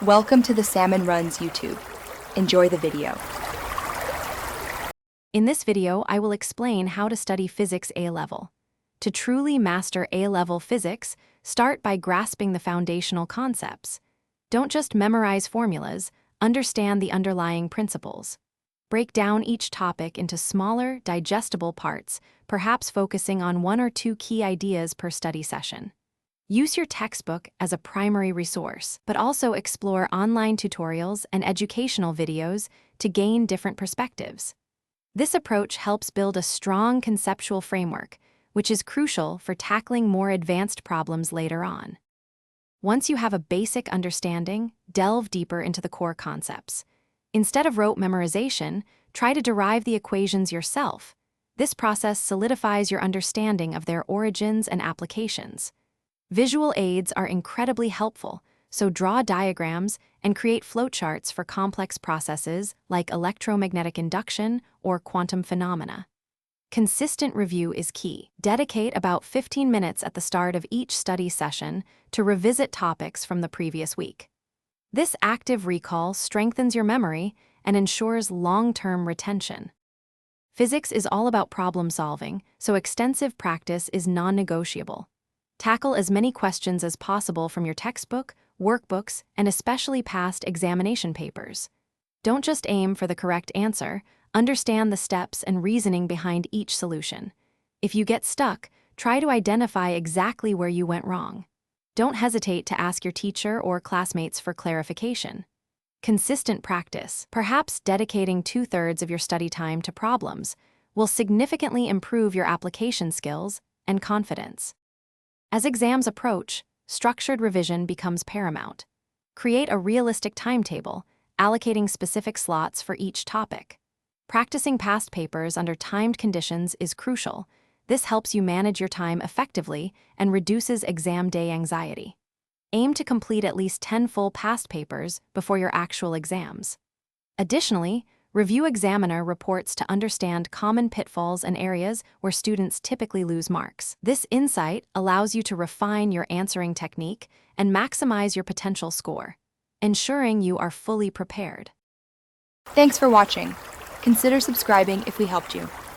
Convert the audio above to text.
Welcome to the Salmon Runs YouTube. Enjoy the video. In this video, I will explain how to study physics A-level. To truly master A-level physics, start by grasping the foundational concepts. Don't just memorize formulas, understand the underlying principles. Break down each topic into smaller, digestible parts, perhaps focusing on one or two key ideas per study session. Use your textbook as a primary resource, but also explore online tutorials and educational videos to gain different perspectives. This approach helps build a strong conceptual framework, which is crucial for tackling more advanced problems later on. Once you have a basic understanding, delve deeper into the core concepts. Instead of rote memorization, try to derive the equations yourself. This process solidifies your understanding of their origins and applications. Visual aids are incredibly helpful, so draw diagrams and create flowcharts for complex processes like electromagnetic induction or quantum phenomena. Consistent review is key. Dedicate about 15 minutes at the start of each study session to revisit topics from the previous week. This active recall strengthens your memory and ensures long-term retention. Physics is all about problem solving, so extensive practice is non-negotiable. Tackle as many questions as possible from your textbook, workbooks, and especially past examination papers. Don't just aim for the correct answer, understand the steps and reasoning behind each solution. If you get stuck, try to identify exactly where you went wrong. Don't hesitate to ask your teacher or classmates for clarification. Consistent practice, perhaps dedicating 2/3 of your study time to problems, will significantly improve your application skills and confidence. As exams approach, structured revision becomes paramount. Create a realistic timetable, allocating specific slots for each topic. Practicing past papers under timed conditions is crucial. This helps you manage your time effectively and reduces exam day anxiety. Aim to complete at least 10 full past papers before your actual exams. Additionally, review examiner reports to understand common pitfalls and areas where students typically lose marks. This insight allows you to refine your answering technique and maximize your potential score, ensuring you are fully prepared. Thanks for watching. Consider subscribing if we helped you.